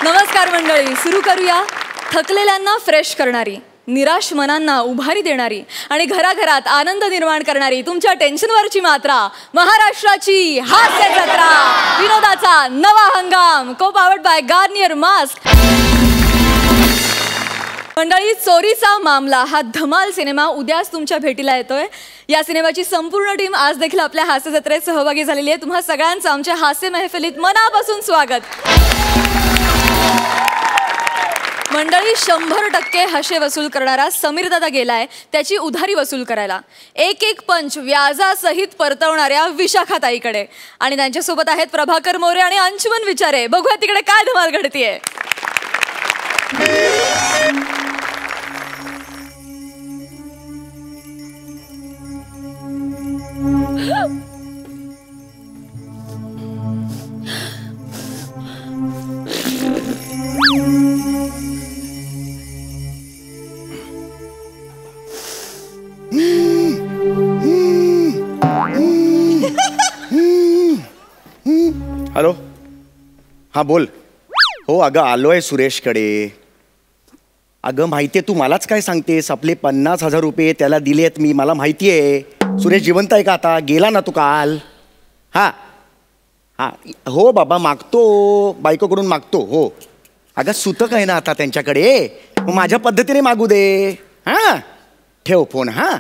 नमस्कार मंडळी, सुरू करूया. थकलेल्यांना फ्रेश करणारी, निराश मनांना उभारी देणारी आणि घराघरात आनंद निर्माण करणारी तुमच्या टेन्शनवरची मात्रा, महाराष्ट्राची हास्य जत्रा, विनोदाचा नवा हंगाम, को पावर्ड बाय गार्नियर मास्क. मंडळी, चोरीचा मामला हा धमाल सिनेमा उद्याच तुमच्या भेटीला येतोय. या सिनेमाची संपूर्ण टीम आज देखील आपल्या हास्य जत्रेत सहभागी झालेली आहे. तुम्हा सगळ्यांचं आमच्या हास्य महफिलीत मनापासून स्वागत. मंडळी, 100% हशे वसूल करणारा समीर दादा गेलाय त्याची उधारी वसूल करायला. एक एक पंच व्याजासहित परतवणाऱ्या विशाखाताईकडे, आणि त्यांच्यासोबत आहेत प्रभाकर मोरे आणि अंशुमन विचारे. बघूया तिकडे काय धमाल घडतीये. हॅलो, हां बोल. हो अगं आलोय सुरेशकडे. अगं माहिती आहे, तू मलाच काय सांगतेस. आपले 50,000 रुपये त्याला दिलेत मी, मला माहिती आहे. सुरेश जिवंत आहे का आता? गेला ना तू काल. हां हां हो बाबा, मागतो, बायकोकडून मागतो. हो अगं सुतक आहे ना आता त्यांच्याकडे, मग माझ्या पद्धतीने मागू दे. हां ठेव फोन. हां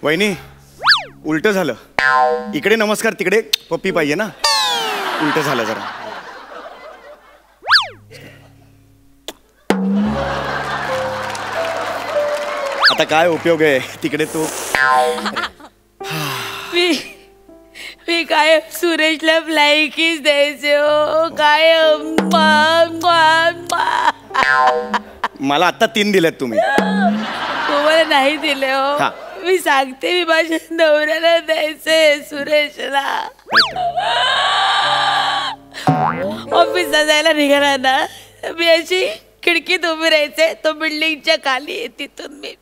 वहिनी, उलट झालं. इकडे नमस्कार, तिकडे पप्पी पाहिजे ना. उलट झालं जरा. आता काय उपयोग आहे तिकडे तू. मी काय सुरेशला फ्लाइंग किस द्यायचे हो. काय मला आता 3 दिलेत तुम्ही. तुम्हाला नाही दिले हो. मी सांगते, मी माझ्या नवऱ्याला द्यायचे सुरेशला. ऑफिसला जायला निघाला ना, मी अशी खिडकीत उभी राहायचे. तो बिल्डिंगच्या खाली, तिथून मी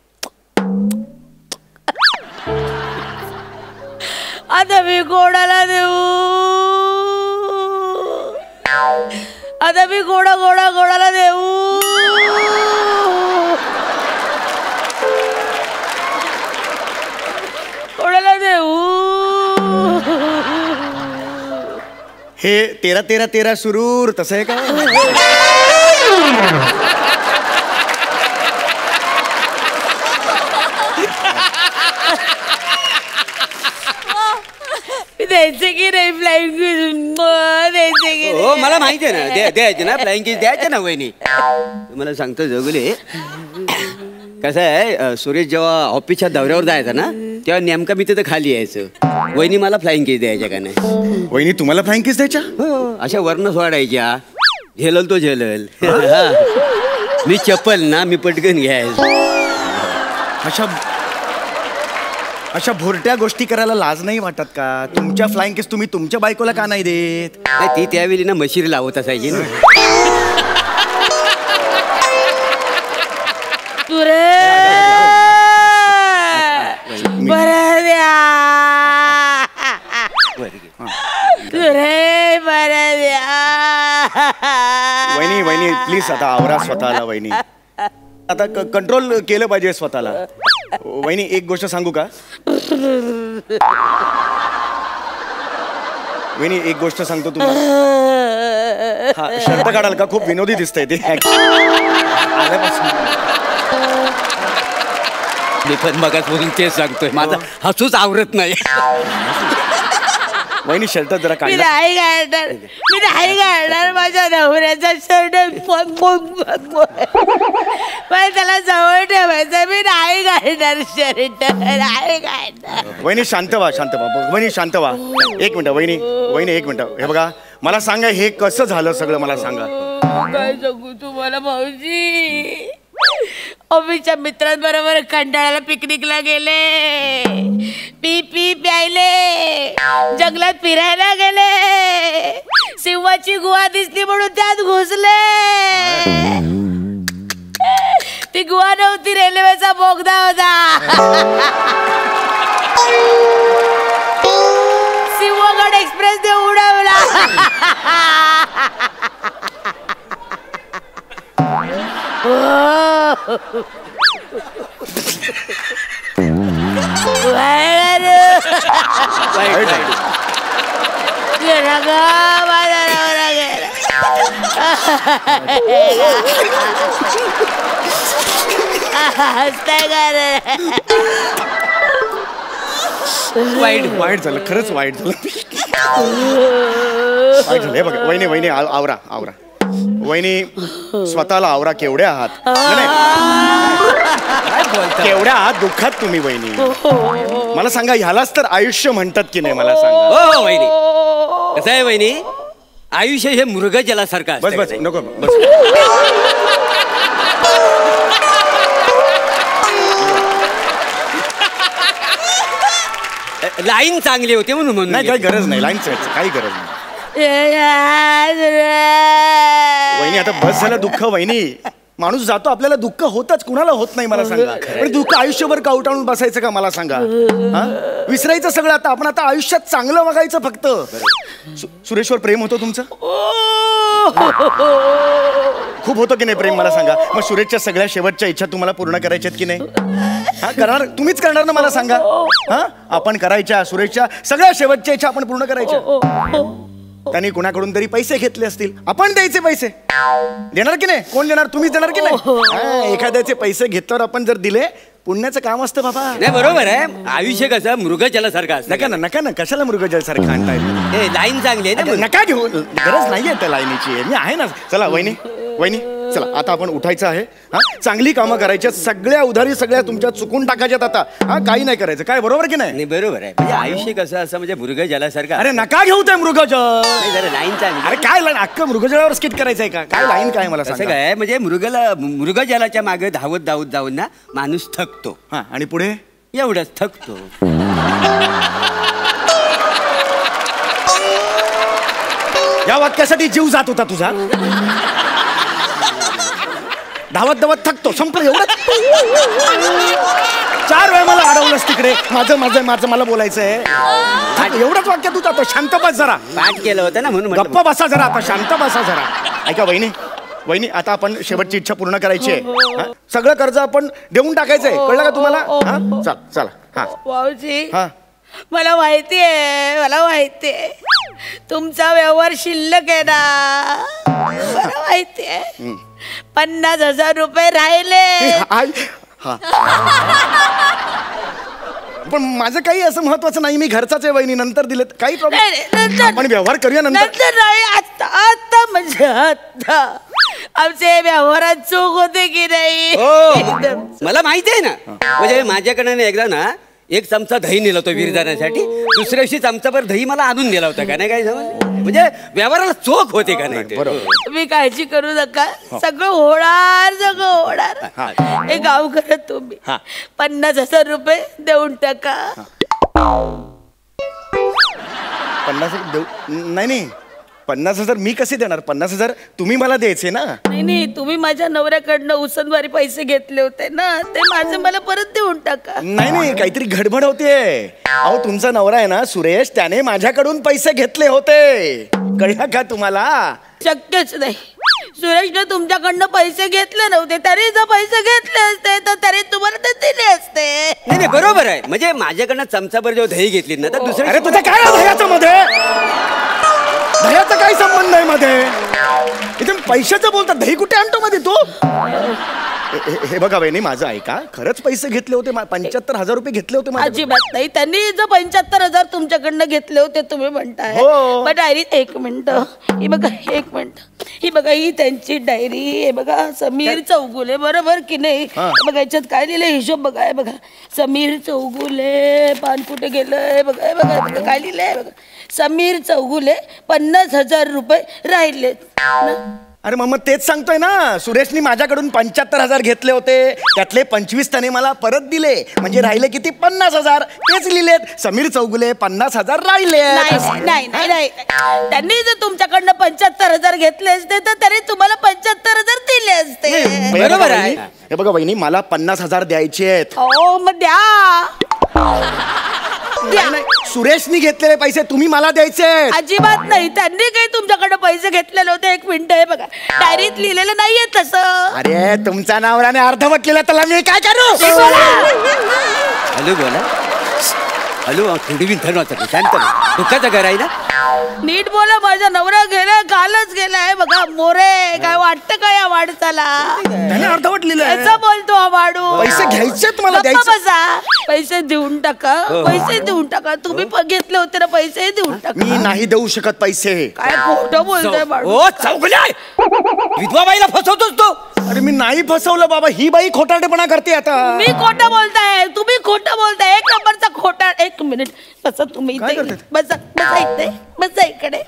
आता मी कोणाला देऊ. आता मी कोणाला देऊ. कोणाला देऊ. हे 13-13-13 सुरूर तसं आहे का? द्यायचे की नाही फ्लाइंग किस? द्यायचे की? हो मला माहिती आहे ना, द्यायचे ना फ्लाइंग किस, द्यायचे ना वहिनी. तुम्हाला सांगतो जगुले, कसं आहे, सुरेश जेव्हा ऑफिसच्या दौऱ्यावर जायचा ना, तेव्हा नेमका मी तिथं खाली यायचं. वहिनी मला फ्लाइंग किस द्यायच्या का नाही? वहिनी तुम्हाला फ्लाइंग किस द्यायच्या? हो, अशा वर्ण सोडायच्या. झेलल तो झेलल. मी चप्पल ना, मी पटकन घ्यायचं. अशा भोरट्या गोष्टी करायला लाज नाही वाटत का? तुमच्या फ्लाइंग किस तुम्ही तुमच्या बायकोला का नाही देत? ती त्यावेळी ना मशीर लावत असायची ना. बरं द्या. बरं द्या. वहिनी प्लीज आता आवरा स्वतःला. वहिनी आता कंट्रोल केलं पाहिजे स्वतःला. वहिनी एक गोष्ट सांगू का? वहिनी एक गोष्ट सांगतो तुम्हाला. हा शर्ट काढाल का? खूप विनोदी दिसतंय ते आल्यापासून. मी पण मगाचपासून तेच सांगतोय, माझं हसूच आवरत नाही. वहिनी शर्ट जरा मी काढला. नाही काढणार माझ्या नवऱ्याचा शर्ट. पण त्याला जवळ ठेवायचं. मी नाही काढणार शर्ट, नाही काढणार. वहिनी शांत व्हा, शांत व्हा. वहिनी शांत व्हा. एक मिनिट वहिनी एक मिनिट. हे बघा मला सांगा हे कसं झालं सगळं मला सांगा. काय सांगू तुम्हाला भाऊजी. ऑफिसच्या मित्रांबरोबर खंडाळ्याला पिकनिकला गेले, पी प्यायले, जंगलात फिरायला गेले, सिंहाची गुहा दिसली म्हणून त्यात घुसले. ती गुहा नव्हती, रेल्वेचा बोगदा होता. सिंहगड एक्सप्रेस ने उडवला. वाईट झालं, खरंच वाईट झालं. वाईट झालं. हे बघा वहिनी आवरा. वहिनी स्वतःला आवरा. केवढ्या आहात? केवढ्या आहात दुःखात तुम्ही वहिनी. मला सांगा ह्यालाच तर आयुष्य म्हणतात की नाही मला सांगा. हो वहिनी, कसं आहे वहिनी, आयुष्य हे मृगजलासारखं बस असतं. नको बस. लाईन चांगली होती म्हणून नाही काही गरज नाही लाईन चढायची, काही गरज नाही. वहिनी आता बस झालं दुःख. वहिनी माणूस जातो, आपल्याला दुःख होतच, कुणाला होत नाही मला सांगा. पण दुःख आयुष्यभर कावटाळून बसायचं का मला सांगा. विसरायचं सगळं. आता आपण आता आयुष्यात चांगलं बघायचं फक्त. सुरेशवर प्रेम होतं तुमचं? खूप होतं की नाही प्रेम मला सांगा. मग सुरेशच्या सगळ्या शेवटच्या इच्छा तुम्हाला पूर्ण करायच्यात की नाही? हा करणार, तुम्हीच करणार ना मला सांगा. हा आपण करायच्या सुरेशच्या सगळ्या शेवटच्या इच्छा आपण पूर्ण करायच्या. त्यांनी कुणाकडून तरी पैसे घेतले असतील, आपण द्यायचे पैसे. देणार की नाही? कोण देणार? तुम्हीच देणार की नाही? एखाद्याचे पैसे घेतल्यावर आपण जर दिले, पुण्याचं काम असतं बाबा. नाही बरोबर आहे. आयुष्य कसं मृगजलासारखं असतं. नका ना कशाला मृगजलसारखं आणताय? लाईन चांगली आहे ना. नका घेऊ, गरज नाहीये त्या लाईनीची. मी आहे ना. चला वहिनी चला आता आपण उठायचं आहे. हा चांगली कामं करायच्या, सगळ्या उधारी सगळ्या तुमच्या चुकून टाकायच्यात आता. हा काही नाही करायचं. काय बरोबर की नाही? नाही बरोबर आहे. म्हणजे आयुष्य कसं असं म्हणजे मृगजलासारखं. अरे नका घेऊ ते मृगजल. जरा लाईन चांगली. अरे काय लाईन? अख्खं मृगजलावर स्किट करायचंय का? काय लाईन काय मला कसं सांगा. काय म्हणजे मृगजलाच्या मागे धावत जाऊन ना माणूस थकतो. हा आणि पुढे एवढंच थकतो. या वाक्यासाठी जीव जात होता तुझा. धावत थकतो, संपलं एवढं. 4 वेळा मला अडवलंस तिकडे. माझं मला बोलायचंय. एवढंच वाक्य तू जातो. शांत बस जरा. पाठ केलं होतं ना म्हणून गप्प बसा जरा. आता शांत बसा जरा. ऐका वहिनी आता आपण शेवटची इच्छा पूर्ण करायची आहे. सगळं कर्ज आपण देऊन टाकायचंय. कळलं का तुम्हाला? चला. हा भाऊजी हा मला माहितीये तुमचा व्यवहार शिल्लक आहे ना. मला माहितीये 50,000 रुपये राहिले. पण माझं काही असं महत्वाचं नाही. मी घरचाच आहे वहिनी. नंतर दिलेत काही प्रॉब्लेम. आपण व्यवहार करूया नंतर नाही. आता म्हणजे आता आमचे व्यवहारात चूक होते की नाही? मला माहिती आहे ना. म्हणजे माझ्याकडे एकदा ना 1 चमचा दही नेला होता विरजाण्यासाठी. दुसऱ्या दिवशी चमचाभर दही मला आणून दिला होता. का नाही काय समज? म्हणजे व्यवहाराला चोख होते का नाही? तुम्ही काळजी करू नका. सगळं होणार. हे गाव करत तुम्ही 50,000 रुपये देऊन टाका. 50 देऊ? नाही 50,000 मी कसे देणार? 50,000 तुम्ही मला द्यायचे ना. नाही तुम्ही माझ्या नवऱ्याकडनं उसनवारी पैसे घेतले होते ना, ते माझे मला परत देऊन टाका. नाही काहीतरी गडबड होते. अहो तुमचा नवरा आहे ना सुरेश, त्याने माझ्याकडून पैसे घेतले होते. कळलं का तुम्हाला? शक्यच नाही. सुरेशने तुमच्याकडनं पैसे घेतले नव्हते, तरी जर पैसे घेतले असते तर तरी तुम्हाला ते दिले असते. नाही नाही बरोबर आहे. म्हणजे माझ्याकडनं चमचाभर जेव्हा दही घेतली ना तर दुसऱ्या अरे तुझं काय आहे दह्याचं मध्ये? दह्याचा काही संबंध नाही मध्ये. इथे पैशाचं बोलतात, दही कुठे आणतो मध्ये तू? हे बघा वहिनी, माझं ऐका. खरंच पैसे घेतले होते, 75,000 रुपये घेतले होते माझ्या. अजिबात नाही. त्यांनी जर 75,000 तुमच्याकडनं घेतले होते तुम्ही म्हणताय. हो. मग डायरीत एक मिनिट, ही बघा, एक मिनिट, ही बघा, ही त्यांची डायरी. हे बघा, समीर चौगुले, बरोबर की नाही? बघा याच्यात काय लिहिलंय, हिशोब बघा. हे बघा, समीर चौगुले, पान कुठे गेलंय, बघा. हे बघा काय लिहिलंय, बघा, समीर चौगुले 50,000 रुपये राहिलेत. अरे मग तेच सांगतोय ना, सुरेशनी माझ्याकडून 75,000 घेतले होते, त्यातले 25 त्याने मला परत दिले, म्हणजे राहिले किती? 50,000. तेच लिहिलेत, समीर चौगुले 50,000 राहिले. नाही नाही नाही, त्यांनी जर तुमच्याकडनं 75,000 घेतले असते तर तरी तुम्हाला 75,000 दिले असते. बरोबर आहे. हे बघा वहिनी, मला 50,000 द्यायचे आहेत. हो मग द्या. नाही, सुरेशनी घेतलेले पैसे तुम्ही मला द्यायचे. अजिबात नाही. त्यांनी काही तुमच्याकडे पैसे घेतलेले होते. एक मिनिट, आहे बघा, डायरीत लिहिलेलं नाहीये तसं. अरे तुमचा नवऱ्याने अर्धवट लिहिला, त्याला मी काय करू? हॅलो बोला. हॅलो थोडी बिन धर वाचत शांत. दुःखाचं घर आहे ना. नीट बोला. माझा नवरा गेलाय, कालच गेलाय. बघा मोरे, काय वाटतं का या माणसाला? त्याने अर्धवट लिहिलंय. असं बोलतो हा माणूस. पैसे घ्यायचे मला गप्पा द्यायचे. बसा. पैसे देऊन टाका, पैसे देऊन टाका. तुम्ही घेतले होते ना पैसे, देऊन टाका. मी नाही देऊ शकत पैसे. काय खोटं बोलतोय माणूस. ओ चौगुले, विधवा बाईला फसवतोस तू. अरे मी नाही फसवलं बाबा, ही बाई खोटारडेपणा करते आता. मी खोटं बोलताय, तुम्ही खोटं बोलताय. एक नंबरचा खोटा. एक मिनिट बसा तुम्ही काय इथे. करताय? बसा बसा इथे, बसा इकडे.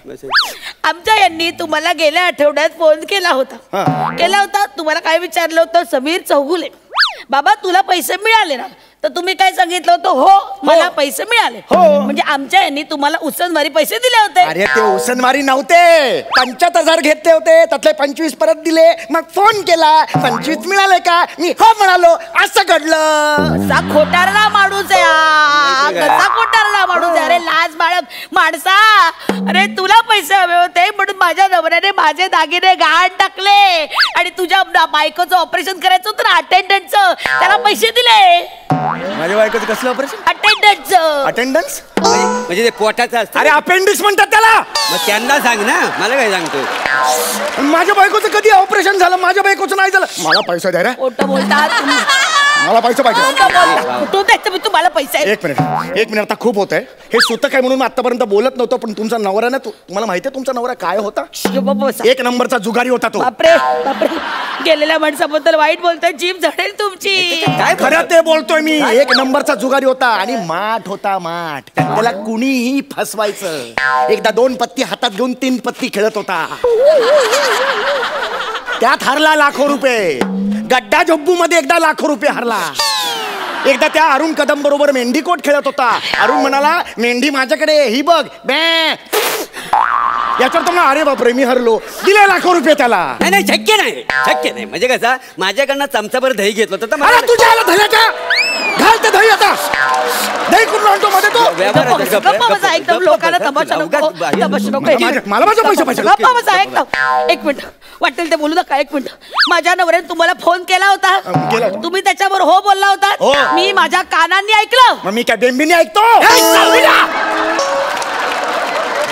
आमच्या यांनी तुम्हाला गेल्या आठवड्यात फोन केला होता. तुम्हाला काय विचारलं होतं? समीर चौगुले, बाबा तुला पैसे मिळाले ना? तर तुम्ही काय सांगितलं होतं? हो मला पैसे मिळाले. म्हणजे आमच्या यांनी तुम्हाला उसनवारी पैसे दिले होते. अरे ते उसनवारी नव्हते, 75,000 घेतले होते, त्यातले 25 परत दिले. मग फोन केला, 25 मिळाले का? मी हो म्हणालो. असं घडलं. कसा खोटारडा माणूस आहे हा. कसा खोटारडा माणूस आहे. अरे लाज बाळग माणसा. अरे तुला पैसे हवे होते म्हणून माझ्या नवऱ्याने माझे दागिने गहाण टाकले आणि तुझ्या बायकोचं ऑपरेशन करायचं होतं ना, अटेंडंटचं, त्याला पैसे दिले. माझ्या बायकोचं कसलं ऑपरेशन? अटेंडंटचं. अटेंडन्स म्हणजे ते पोटाचं असतं. अरे अपेंडिक्स म्हणतात त्याला. मग त्यांना सांग ना, मला काय सांगतो? माझ्या बायकोचं कधी ऑपरेशन झालं? माझ्या बायकोचं नाही झालं. मला पैसा द्या रे. खोटं बोलतात तुम्ही. मला पैसे पाहिजे. कुठून द्यायचं मी तुम्हाला पैसे? एक मिनिट आता खूप होत आहे. हे स्वतः काय म्हणून मी आतापर्यंत बोलत नव्हतो, पण तुमचा नवरा ना, तुम्हाला माहितीये तुमचा नवरा काय होता? एक नंबरचा जुगारी होता तो. बापरे बापरे, गेलेल्या माणसाबद्दल वाईट बोलताय, जीभ झडेल तुमची. काय खरं ते बोलतोय मी. एक नंबरचा जुगारी होता आणि माठ होता, माठ. त्याला कुणीही फसवायचं. एकदा 2 पत्ती हातात घेऊन 3 पत्ती खेळत होता. त्यात हरला लाखो रुपये. गड्डा जब्बू मध्ये एकदा लाखो रुपये हरला. एकदा त्या अरुण कदम बरोबर मेंढीकोट खेळत होता. अरुण म्हणाला, मेंढी माझ्याकडे, ही बघ बॅ. याच्यावर तुम्हाला, अरे बापरे मी हरलो. दिले लाखो रुपये त्याला. नाही शक्य नाही, शक्य नाही. म्हणजे कसं, माझ्याकडनं चमचाभर दही घेतलं होतं तर अरे तुझ्या आला दह्याच्या. घाल ते दही आता. दही कुठून आणतो मध्ये तो? गप्पा बसा एकदम. लोकांना तमाशा नको, तमाशा नको. मला माझे पैसे पाहिजे. गप्पा बसा एकदम. एक मिनिट, वाटेल ते बोलू नका. एक मिनिट, माझ्या नवऱ्याने तुम्हाला फोन केला होता. केला. तुम्ही त्याच्यावर हो बोलला होता. हो. मी माझ्या कानांनी ऐकलं. मग मी काय बेंबीने ऐकतो?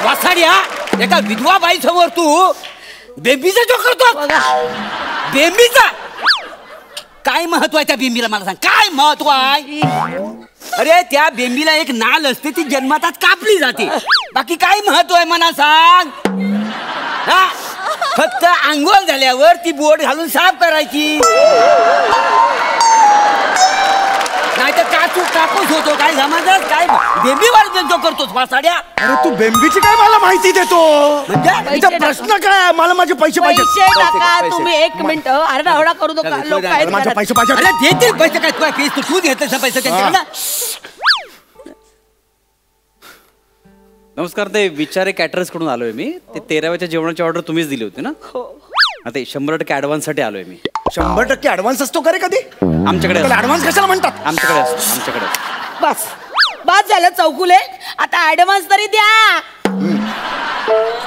वासाड्या, एका विधवा बाई समोर तू बेंबीचा जो करतो. बेंबीचा काय महत्व आहे त्या बेंबीला? मला सांग, काय महत्व आहे? अरे त्या बेंबीला एक नाल असते, ती जन्मातच कापली जाते. बाकी काय महत्व आहे मला सांग? हा, फक्त आंघोळ झाल्यावर ती बोट घालून साफ करायची. नाही तर कापूस होतो. काय समाजात काय बेंबीवर जो करतोस वासाड्या? अरे तू बेंबीची काय मला माहिती देतो? म्हणजे प्रश्न काय? मला माझे पैसे पाहिजे. पैसे टाका तुम्ही. एक मिनिट, आरडाओरडा करू नका. लोक आहेत माझे घरात. पैसे पाहिजे. अरे देतील पैसे. काय तुला केस तू घेतलं पैसे त्यांच्याकडनं? नमस्कार, ते विचारे कॅटरर्स कडून आलोय मी. ते 13व्याच्या जेवणाची ऑर्डर तुम्हीच दिली होती ना? आता 100% ऍडव्हान्स साठी आलोय मी. 100% ऍडव्हान्स असतो का रे कधी? आमच्याकडे ऍडव्हान्स कशाला म्हणतात? आमच्याकडे असतो, आमच्याकडे. बस बस झालं चौगुले. आता ऍडव्हान्स तरी द्या.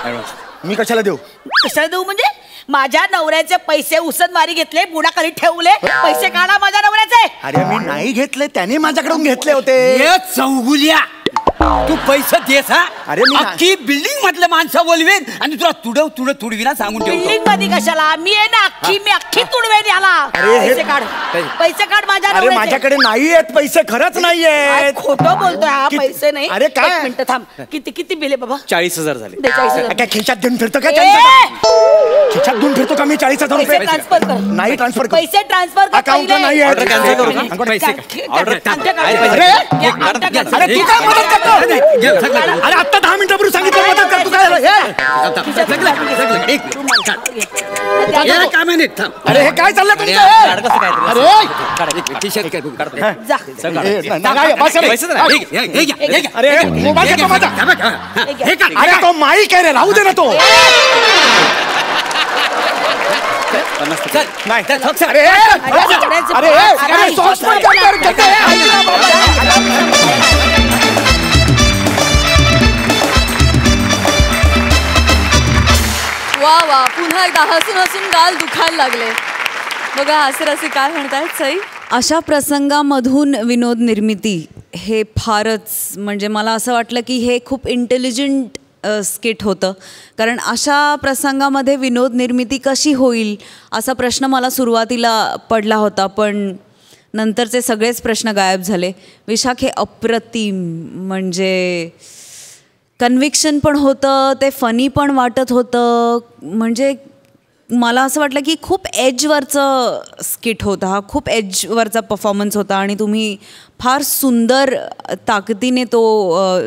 ऍडव्हान्स मी कशाला देऊ? कशाला देऊ म्हणजे? माझ्या नवऱ्याचे पैसे उसनवारी घेतले, बुडाखाली ठेवले. पैसे काढा माझ्या नवऱ्याचे. अरे मी नाही घेतले, त्याने माझ्याकडून घेतले होते. ए चौगुल्या, तू पैसे देस हा? अरे मी अख्खी बिल्डिंग मधले माणसं बोलवेन आणि तुला तुडविना सांगून ठेवतो. बिल्डिंग मध्ये कशाला? मी आहे ना, मी अख्खी तुडवेन याला. अरे हे- पैसे काढ, पैसे काढ माझ्या अरे नवऱ्याचे. माझ्याकडे नाही आहेत पैसे, खरंच नाही काय आहेत. खोटं बोलतोय हा? किती- पैसे नाही. अरे काय? एक मिनिटं थांब. किती बिल आहे बाबा? 40,000 झाले. 42,000. काय खिशात देऊन फिरतो का? ए! खिशात देऊन फिरतो का मी 40,000 पैसे रुपये? ट्रान्सफर कर. नाही ट्रान्सफर कर. पैसे ट्रान्सफर कर. अकाउंटला पहिले. नाही Order cancel करू का? आहे. पैसे Order आमच्याकडे अरे, पैसे. अरे, या, आमच्याकडे. अरे तू काय मदत करतो? अरे आता 10 मिनिटापूर्वी सांगितलं मदत कर. तू काय अरे हे काय चाललंय तुमचं? काढ कसं काय ते? अरे जा. नाही, बस रे. पैसे नाही. अरे मोबाईल घेतो माझा. हे घ्या. अरे तो माईक आहे रे, राहू दे ना तो. नाही अरे अरे अरे सॉस पण वा वा, पुन्हा एकदा हसून हसून गाल दुखायला लागले. बघा हसे काय म्हणतायत सई. अशा प्रसंगामधून विनोद निर्मिती हे फारच, म्हणजे मला असं वाटलं की हे खूप इंटेलिजंट स्किट होतं. कारण अशा प्रसंगामध्ये विनोद निर्मिती कशी होईल असा प्रश्न मला सुरुवातीला पडला होता, पण नंतरचे सगळेच प्रश्न गायब झाले. विशाख हे अप्रतिम, म्हणजे कन्व्हिक्शन पण होतं, ते फनी पण वाटत होतं. म्हणजे मला असं वाटलं की खूप एजवरचं स्किट होतं, हा खूप एजवरचा परफॉर्मन्स होता आणि तुम्ही फार सुंदर ताकदीने तो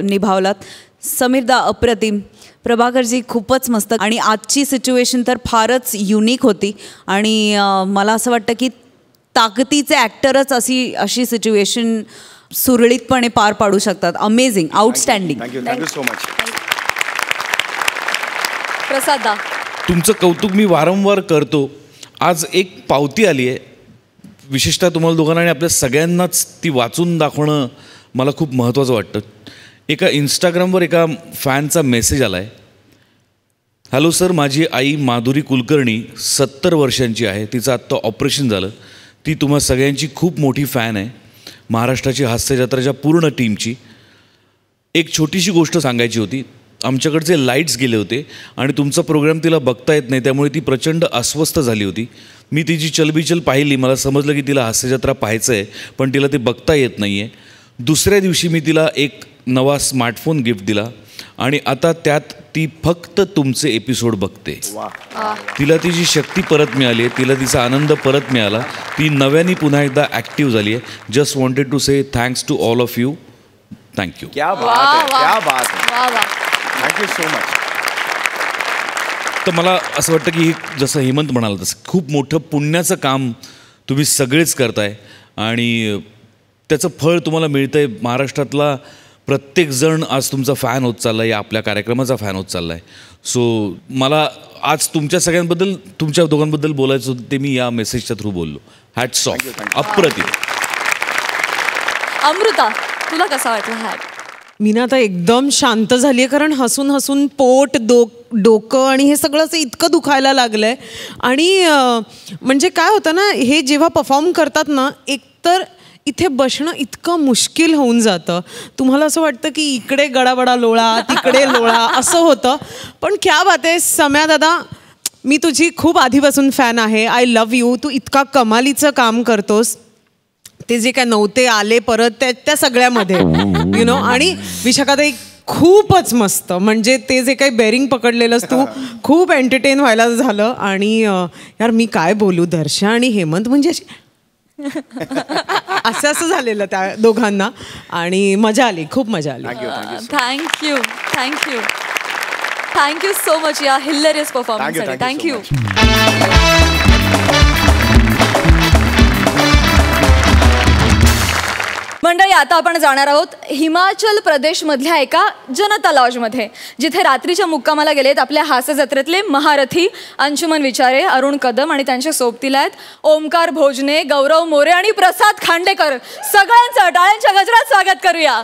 निभावलात. समीरदा अप्रतिम, प्रभाकरजी खूपच मस्त. आणि आजची सिच्युएशन तर फारच युनिक होती आणि मला असं वाटतं की ताकदीचे ॲक्टरच अशी सिच्युएशन सुरळीतपणे पार पाडू शकतात. Amazing, outstanding. Thank you so much. प्रसादा, तुमचं कौतुक मी वारंवार करतो. आज एक पावती आली आहे, विशेषतः तुम्हाला दोघांना आणि आपल्या सगळ्यांनाच ती वाचून दाखवणं मला खूप महत्त्वाचं वाटतं. एका इंस्टाग्रामवर एका फॅनचा मेसेज आला आहे. हॅलो सर, माझी आई माधुरी कुलकर्णी 70 वर्षांची आहे. तिचं आत्ता ऑपरेशन झालं. ती तुम्हा सगळ्यांची खूप मोठी फॅन आहे, महाराष्ट्राची हास्यजत्राच्या पूर्ण टीमची. एक छोटीशी गोष्ट सांगायची होती. आमच्याकडचे लाईट्स गेले होते आणि तुमचा प्रोग्राम तिला बघता येत नाही, त्यामुळे ती प्रचंड अस्वस्थ झाली होती. मी तिची चलबिचल पाहिली, मला समजलं की तिला हास्यजत्रा पाहायचं आहे, पण तिला ते बघता येत नाही आहे. दुसऱ्या दिवशी मी तिला एक नवा स्मार्टफोन गिफ्ट दिला आणि आता त्यात ती फक्त तुमचे एपिसोड बघते. तिला तिची शक्ती परत मिळाली आहे, तिला तिचा आनंद परत मिळाला. ती नव्याने पुन्हा एकदा ॲक्टिव्ह झाली आहे. Just wanted to say thanks to all of you. Thank you. क्या बात आहे, क्या बात आहे. वा वा. Thank you so much. तर मला असं वाटतं की जसं हेमंत म्हणाला तसं खूप मोठं पुण्याचं काम तुम्ही सगळेच करताय आणि त्याचं फळ तुम्हाला मिळतं आहे. महाराष्ट्रातला प्रत्येकजण आज तुमचा फॅन होत चालला आहे, या आपल्या कार्यक्रमाचा फॅन होत चालला आहे. सो मला आज तुमच्या सगळ्यांबद्दल, तुमच्या दोघांबद्दल बोलायचं होतं, ते मी या मेसेजच्या थ्रू बोललो. Hats off. अप्रतिम. अमृता, तुला कसा वाटला हॅट? मी ना आता एकदम शांत झाली आहे, कारण हसून हसून पोट डोकं आणि हे सगळं असं इतकं दुखायला लागलं आहे. आणि म्हणजे काय होतं ना, हे जेव्हा परफॉर्म करतात ना, एकतर इथे बसणं इतकं मुश्किल होऊन जातं. तुम्हाला असं वाटतं की इकडे गडाबडा लोळा, तिकडे लोळा, असं होतं. पण क्या बात आहे सम्या दादा, मी तुझी खूप आधीपासून फॅन आहे. I love you. तू इतका कमालीचं काम करतोस. ते जे काय नव्हते आले परत त्या सगळ्यामध्ये यु नो. आणि विशाखाताई खूपच मस्त, म्हणजे ते जे काही बेरिंग पकडलेलंस तू, खूप एंटरटेन व्हायला झालं. आणि यार मी काय बोलू, दर्शा आणि हेमंत म्हणजे असं झालेलं त्या दोघांना. आणि मजा आली, खूप मजा आली. Thank you thank you thank you so much या हिलेरियस परफॉर्मन्ससाठी. थँक्यू. मंडळी, आता आपण जाणार आहोत हिमाचल प्रदेशमधल्या एका जनता लॉजमध्ये, जिथे रात्रीच्या मुक्कामाला गेलेत आपल्या हास्य जत्रेतले महारथी अंशुमन विचारे, अरुण कदम आणि त्यांच्या सोबतीला आहेत ओमकार भोजने, गौरव मोरे आणि प्रसाद खांडेकर. सगळ्यांचं टाळ्यांच्या गजरात स्वागत करूया.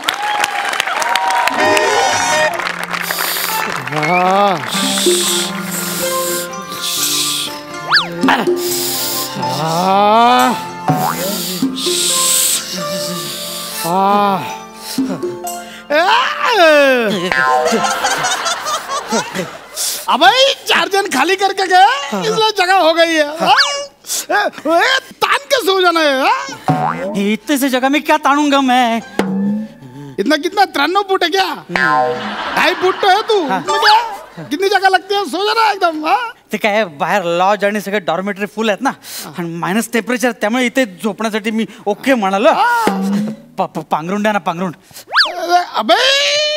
अबे 4 जन खाली करके गए, इसलिए जगह हो गई है। तान के सो जाना है। इतने से जगह में क्या तानूंगा मैं? इतना कितना 93 फुट है क्या? 2.5 फुट तो है तू। कितनी जगह लगती है? सो जाना एकदम। ते काय बाहेर लॉज आणि सगळे डॉर्मेटरी फुल आहेत ना, आणि मायनस टेम्परेचर, त्यामुळे इथे झोपण्यासाठी मी ओके म्हणालो. पांघरुण द्या ना, पांघरुण. अबे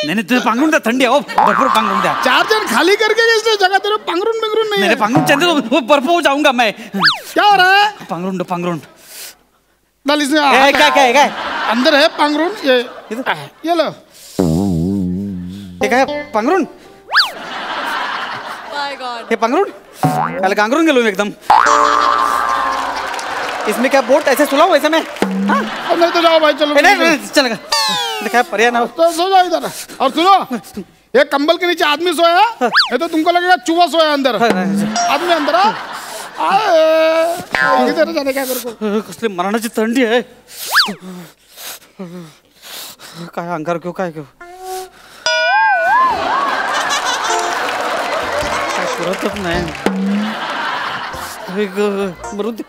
नाही तुझे पांघरुण द्या, थंडी आहे भरपूर, पांघरुण द्या. 4 जन खाली करके गए, इसलिए जगह तेरे पांघरुण नहीं है। पांघरुण चंदे बर्फ हो जाऊंगा मैं. क्या हो रहा है? पांघरुण पांघरुण डाल इसमें। काय अंदर है पांघरुण, ये लो। हे काय पांघरुण? हे पांघरुण काल गांगरून गेलो मी एकदम. इसमें क्या बोट ऐसे सुला हुआ ऐसे में? नहीं तो जाओ भाई, चलो। नहीं चलेगा, क्या पर्याय ना. तो सो जाओ इधर। और सुनो, ये कंबल के नीचे आदमी सोया, ये तो तुमको लगेगा चूहा सोया अंदर। आदमी अंदर इधर जाने क्या तेरे को? कसली मरणाची थंडी आहे. काय अंगार क्यों, काय क्यों काय सुरतच नाही. मरू दे.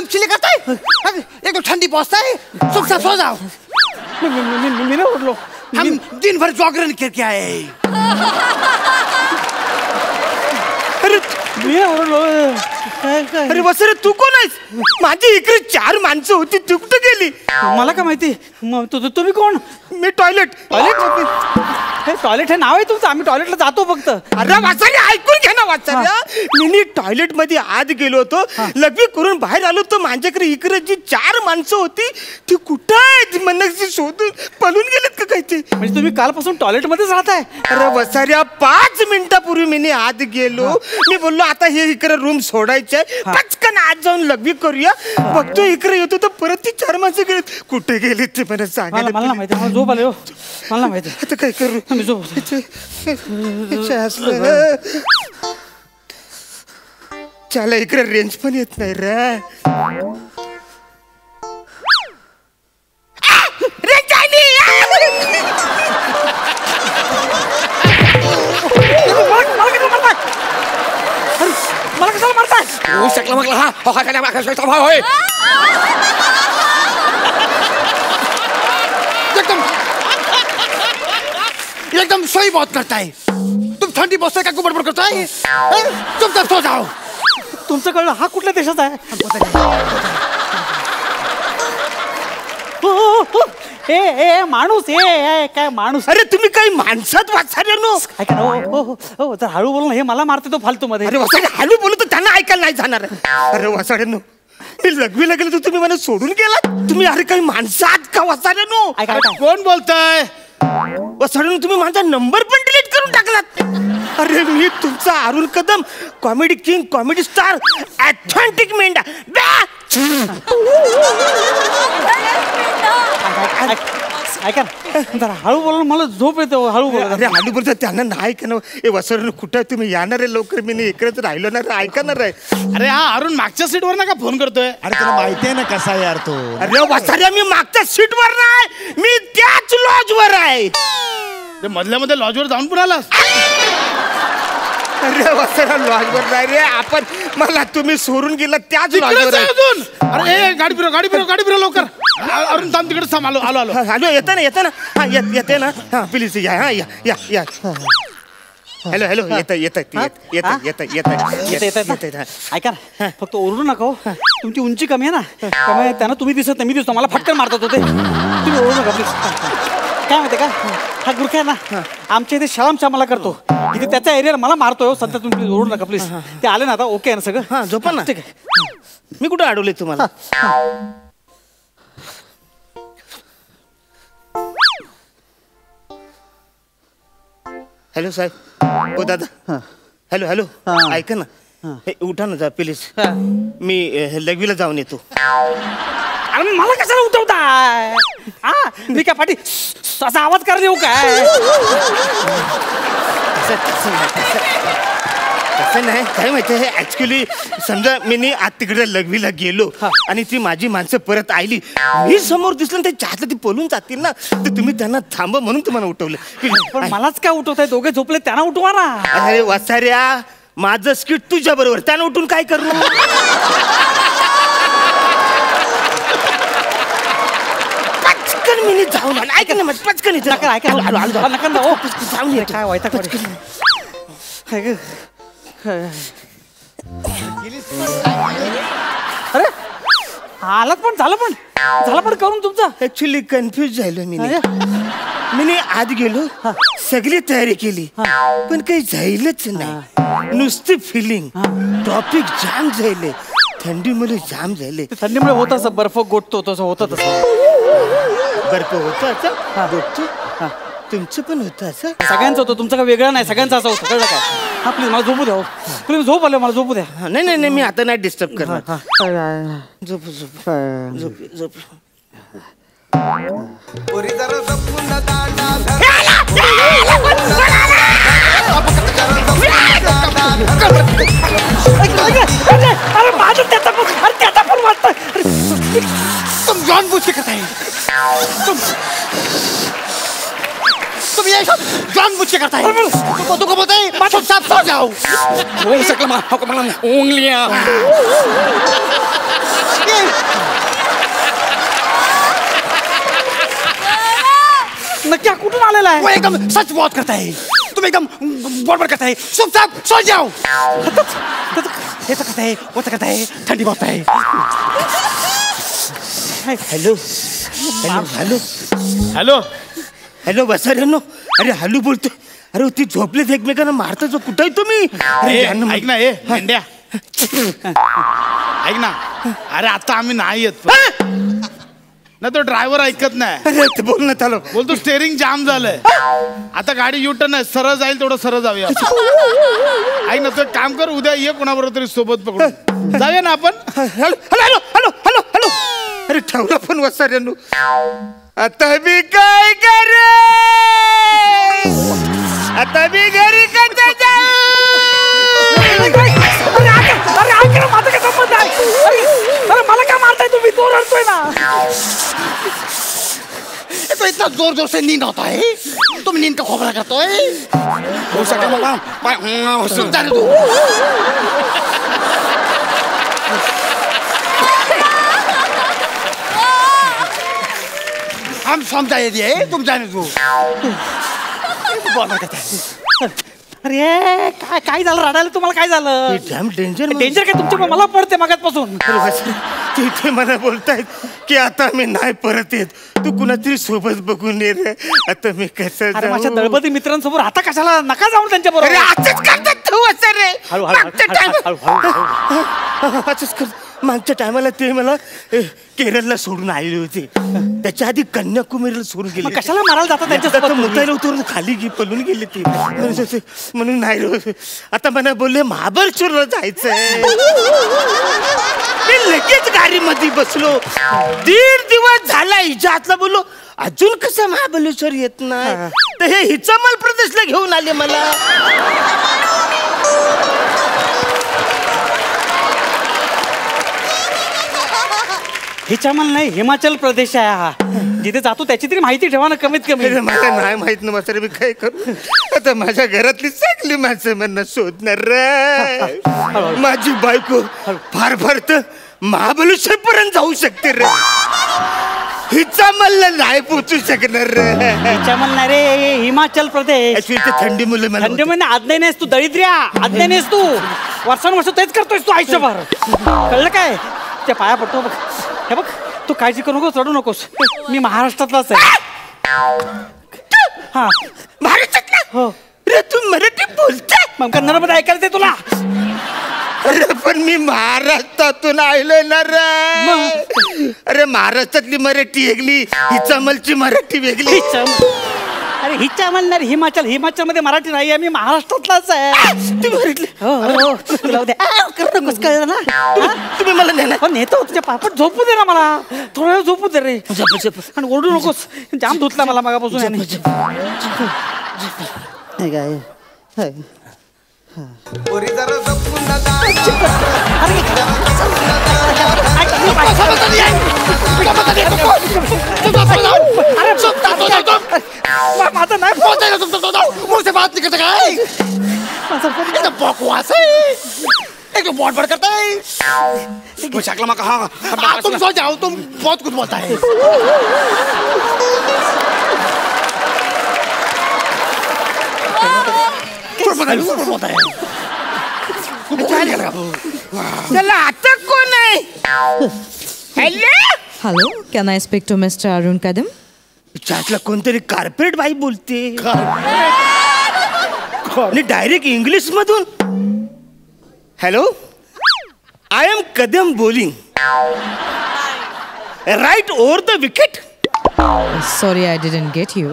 चिले करता है, एक तो ठंडी पहुंचता है, चुपचाप सो जाओ. मी उठलो. हम दिन भर जागरण करके आए. अरे मी उठलो. अरे वसरे तू कोण आहेस? माझी इकडे 4 माणसं होती, तू कुठे गेली? मला काय माहिती. तुम्ही कोण? मी टॉयलेट. टॉयलेट हे नाव आहे तुमचं, आम्ही टॉयलेटला जातो फक्त. अरे वाचारी ऐकून घे ना वाचाऱ्या. मी टॉयलेट मध्ये आत गेलो होतो, लग्न करून बाहेर आलो तर माझ्याकडे इकडे जी 4 माणसं होती ती कुठं आहेत म्हणून शोधून पळून गेलेत का काय ते? म्हणजे तुम्ही कालपासून टॉयलेटमध्येच राहताय? अरे वसाऱ्या 5 मिनिटापूर्वी मी आत गेलो. मी बोललो आता हे इकडे रूम सोडायचंय, पटकन आत जाऊन लग्न करूया. बघतो इकडे येतो तर परत ती 4 माणसं गेलीत. कुठे गेलीत ते मला सांगायला. मला माहिती, मला झोप आली. मला माहिती. आता काय करू? चला इकडे रेंज पण येत नाही रे. रेंज आली. मला कशाला मारताय? शकला मग हा होय. एकदम सही बात करता है. तुम ठंडी बसते का बडबड करता है? चुपचाप सो जाओ. तुमचं कळलं हा कुठल्या देशात आहे? ए माणूस, ए काय माणूस? अरे तुम्ही काही माणसात वाचारे नो. ऐका ना, हो जर हळू बोल ना, हे मला मारते तो फालतू मध्ये. अरे वसाडे हळू बोलू तर त्यांना ऐकायला नाही जाणार. अरे वसाडे नो, मी लग्वी लागले तर तुम्ही मला सोडून गेला. तुम्ही अरे काही माणसात का वसाडे नो? कोण बोलताय? वसाडे तुम्ही माझा नंबर पण डिलीट करून टाकलात. अरे मी तुमचा Arun Kadam, comedy king, comedy star, authentic मेंढा. ऐका जरा हळू बोल, मला झोप येते. हळू बोल. अरे हळू बोलतो त्यांना नाही का ना. ए वसरण कुठं तुम्ही येणार आहे लवकर? मी इकडेच राहिलो ना, ऐकणार आहे. अरे हा अरुण मागच्या सीटवर ना का फोन करतोय? अरे तुला माहिती आहे ना कसा यार तो. अरे वसाऱ्या मी मागच्या सीटवर नाही, मी त्याच लॉजवर आहे. मधल्या मध्ये लॉजवर जाऊन पण आलास? अरे वसरा लॉजवर नाही रे आपण. मला तुम्ही सोडून गेला त्याच लॉजवर आहे. अजून अरे गाडी फिरव लवकर. अरुण थांब तिकडे थांब. आलो. हॅलो येते ना हा येते ना. हा प्लीज या. हा या. हॅलो येत. ऐका ना, फक्त ओरडू नका हो. तुमची उंची कमी आहे ना, त्यामुळे त्यांना तुम्ही दिसत नाही, मी दिसतो. मला फटकन मारतात होते. तुम्ही ओरडू नका प्लीज. काय माहिती का, हा गुरख्या आहे ना, आमच्या इथे शाळाम मला करतो. इथे त्याच्या एरियाला मला मारतोय. सध्या तुम्ही प्लीज ओरडू नका प्लीज. ते आले ना आता, ओके आहे ना सगळं? हा झोपा ना. ठीक आहे. मी कुठे अडवले तुम्हाला? हॅलो साहेब. हो दादा. हॅलो ऐका ना, हे उठा ना जा प्लीज. मी लघवीला जाऊन येतो. अरे मला कशाला उठवताय? हा मी काय पाठी असा आवाज करायला येऊ काय? तसं नाही, काय माहिती आहे ऍक्च्युली समजा मी आज तिकडे लघवीला गेलो आणि ती माझी माणसं परत आली, मी समोर दिसलं ते चाहत ती पळून जातील ना, तर तुम्ही त्यांना थांबा म्हणून तुम्हाला उठवलं. पण मलाच काय उठवताय? दोघे झोपले त्यांना उठवा ना. अरे वासाऱ्या, माझं स्किट तुझ्या बरोबर, त्यानं उठून काय करू? पटकन मी जाऊन आलो. ऐक ना, पटकन इथे नका ऐका, नका ना. जाऊन येतो. काय व्हायचं पटकन. अरे आलात पण झालं पण करून तुमचं. ऍक्च्युली कन्फ्युज झालो मी आत गेलो, सगळी तयारी केली, पण काही जाईलच नाही. नुसती फिलिंग, टॉपिक जाम झाले, थंडीमुळे जाम झाले. थंडीमुळे होत असं बर्फ गोठतो तसं होतं तसं. बर्फ होतं असं गोठतो? तुमचं पण होतं असं? सगळ्यांचं होतं, तुमचं काय वेगळं नाही, सगळ्यांचं असं होतं, कळलं काय? हा प्लीज मला झोपू द्या. प्लीज झोप आलं, मला झोपू द्या. नाही नाही नाही, मी आता नाही डिस्टर्ब करणार. झोप झोप झोप झोप. अरे माझं त्याचा पण वाटतं. तुम जानबूझ के करता है, तुम ये सब जानबूझ के करता है. तुमको बोलते हैं चुपचाप सो जाओ. हो सकला उंगलियां. नक्की कुठून आलेला आहे? वो एकदम सच बहुत करता है, तुम एकदम बड़बड़ करता है. चुपचाप सो जाओ. ये तो करता है, वो तो करता है, ठंडी बहुत है. Hello hello hello hello hello बसाऱ्यांनो. अरे हॅलो बोलतो. अरे ती झोपलेत एकमेकांना मारताच. कुठं आहे तुम्ही? ऐक ना, ए मेंढ्या, ऐक ना. अरे आता आम्ही नाही येत ना, तो ड्रायव्हर ऐकत नाही. अरे बोल ना चालो. बोलतो स्टेअरिंग जाम झालंय, आता गाडी युटर्न आहे, सरळ जाईल तेवढं सरळ जाऊया. ऐक ना, तू एक काम कर, उद्या ये कोणाबरोबर तरी सोबत पकडून जाऊया ना आपण. Hello hello hello hello hello. अरे ठेवला पण वसाऱ्यांनो. आता मी काय करे, आता मी घरी कसं जाऊ? माझं काय संबंध आहे? अरे मला काय मारताय तुम्ही? तो रडतोय ना. तो इतना जोर जोर से नींद आता है, तुम नींद का खोबरा करते हो सका सुनता तू. हम समझाए दिए, तुम जाने दो. अरे काय झालं रडायला? तुम्हाला काय झालं? जाम डेंजर. डेंजर काय तुमच्या? मला पडते मागातपासून. तिथे मला बोलतायत की आता मी नाही परत येत, तू कुणातरी सोबत बघून ये रे. आता मी कसं? अरे माझ्या दळपती मित्रांसमोर आता कशाला? नका जाऊन त्यांच्या बरोबर. असंच करतात तू असं रे. असंच कर. मागच्या टायमाला ते मला केरळला सोडून आलेले होते, त्याच्या आधी कन्याकुमारीला सोडून गेले. कशाला मारायला जातात त्यांच्या? मुतायला उतरून खाली पळून गेले ते, म्हणून नाही. आता मला बोलले महाबळेश्वरला जायचंय. मी लगेच गाडीमध्ये बसलो. 1.5 दिवस झाला हिच्या हातला. बोललो अजून कसं महाबळेश्वर येत नाही, तर हे हिचामल प्रदेशला घेऊन आले मला. हिचामल नाही, हिमाचल प्रदेश आहे हा. जिथे जातो त्याची तरी माहिती ठेवा ना कमीत कमी. मला नाही माहित ना मात्र मी काय करू. आता माझ्या घरातली सगळी माणसं मला शोधणार रे. माझी बायको फार फार तर महाबळेश्वर पर्यंत जाऊ शकते रे. हिचामलला नाही पोचू शकणार रे. हिचामल नाही रे, हिमाचल प्रदेश. थंडी मुलं मला थंडी म्हणजे आज्ञा नाहीस तू, दरिद्र्या आज्ञा नाहीस तू. वर्षानुवर्ष तेच करतोयस तू आयुष्यभर, कळलं काय? त्या पाया पडतो बघ. हे बघ, तू काळजी करू नकोस, रडू नकोस. मी महाराष्ट्रातलाच आहे. हा महाराष्ट्रातला? हो. रे तू मराठी बोलते? मग कन्नडमध्ये ऐकायला ते तुला? अरे पण मी महाराष्ट्रातून आलोय ना रे. अरे महाराष्ट्रातली मराठी वेगळी, हिचामलची मराठी वेगळी. अरे हिच्या म्हणणार हिमाचल मध्ये मराठी नाही आहे, मी महाराष्ट्रातलाच आहे. तुम्ही म्हटले हो तुला उद्या करू नकोस, कळलं ना. तुम्ही मला नेणार. नेतो तुझ्या पापट झोपू दे ना मला, थोडा वेळ झोपू दे रे. आणि ओरडू नकोस, जाम धुतला मला मागापासून याने. माझं नाही मुझसे बात नहीं करते काय एकदम बकवास है, एकदम बहुत बड़ करता है. वो शक्ल में कहा तुम सो जाओ, तुम बहुत कुछ बोलता है. बोलता है चला आता कोण आहे? Hello hello, can I speak to mister Arun Kadam? त्यातला कोणतरी कार्पेट बाई बोलते आणि डायरेक्ट इंग्लिश मधून. Hello, I am Kadam bowling right over the wicket. Sorry, I didn't get you.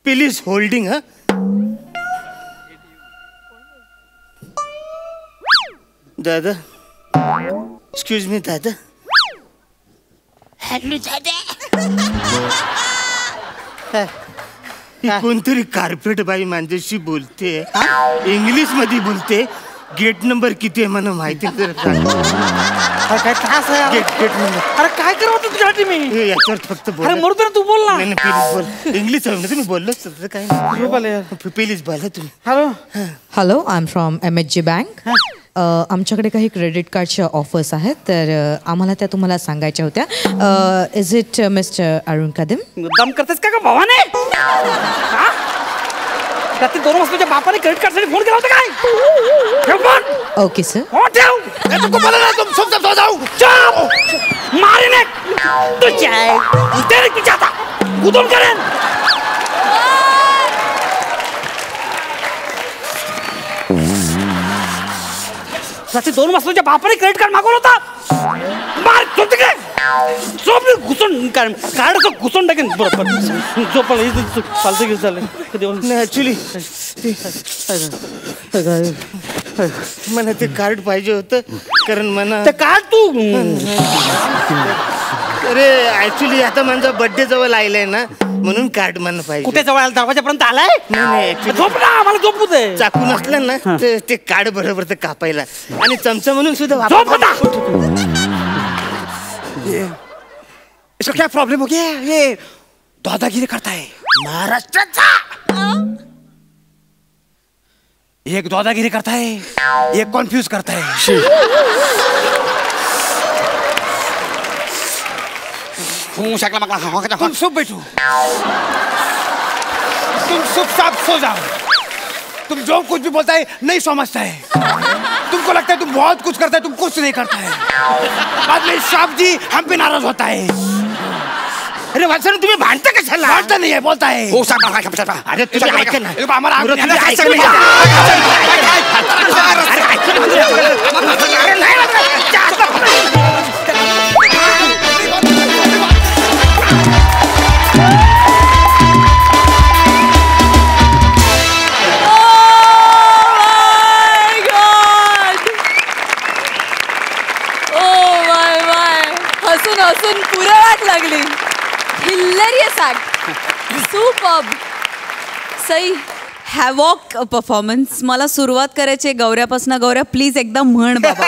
Please holding. हा दादा, एक्सक्यूज मी दादा. हॅलो दादा. कोणतरी कार्पेट बाई माझ्याशी बोलते, इंग्लिश मध्ये बोलते. गेट नंबर किती आहे मला माहिती तर काय त्रास आहे? Gate number. अरे काय करत तुझ्यासाठी मी? याच्यावर फक्त बोल. अरे मरू दे ना, तू बोल ना. नाही प्लीज बोल. इंग्लिश आहे ना, तुम्ही बोललोच तर काय. प्लीज बोला तुम्ही. Hello hello, I am from MHG bank. आमच्याकडे काही क्रेडिट कार्डच्या ऑफर्स आहेत, तर आम्हाला त्या तुम्हाला सांगायच्या होत्या. Is it mister Arun Kadam? दम करतेस का भावाने? रात्री 2 वाजता तुझ्या बापाने क्रेडिट कार्डसाठी फोन केला होता काय? ठेव फोन. Okay sir. हो ठेव. तुमको बोला ना, तुम सब सो जाओ. चुप. मारेने तुझ्या तेरे की जाता गुदून करेन. रात्री 2 वाजता तुझ्या बापाने क्रेडिट कार्ड मागवलं होता. मार तू तिकडे. झोप घुसून कार्ड घुसून टाकेन बरोबर. झोप चालतं घेऊन चाललंय. ऍक्च्युली मला ते कार्ड पाहिजे होतं, कारण मला ते कार्ड तू. अरे ऍक्च्युली आता माझा बर्थडे जवळ आलाय ना, म्हणून कार्ड मला पाहिजे. कुठे जवळ दरवाजापर्यंत आलाय? नाही actually झोप ना, मला झोपू दे. चाकू नसलं ना तर ते कार्ड बरोबर ते कापायला आणि चमचा म्हणून सुद्धा झोप आता. इसका क्या प्रॉब्लम हो गया? ये दादागिरी करता है महाराष्ट्राचा. एक दादागिरी करता है, एक कॉन्फ्यूज करता है. तुम सब बैठो, तुम चुपचाप सो जाओ. तुम जो कुछ भी बोलता है नहीं समझता है. तुमको लगता है तुम बहुत कुछ करता है, तुम कुछ नहीं करता है. बाद में साहब जी हम पे नाराज होता है. अरे वाचन तुम्ही भांडता कशाला? भांडता नहीं है, बोलता है. अरे तुम्ही ऐका ना. हमारा हसून पुरवाट लागली. Hilarious act. Superb. Sai. Havoc performance. मला सुरुवात करायची गौऱ्यापासून. गौऱ्या प्लीज एकदा म्हण बाबा,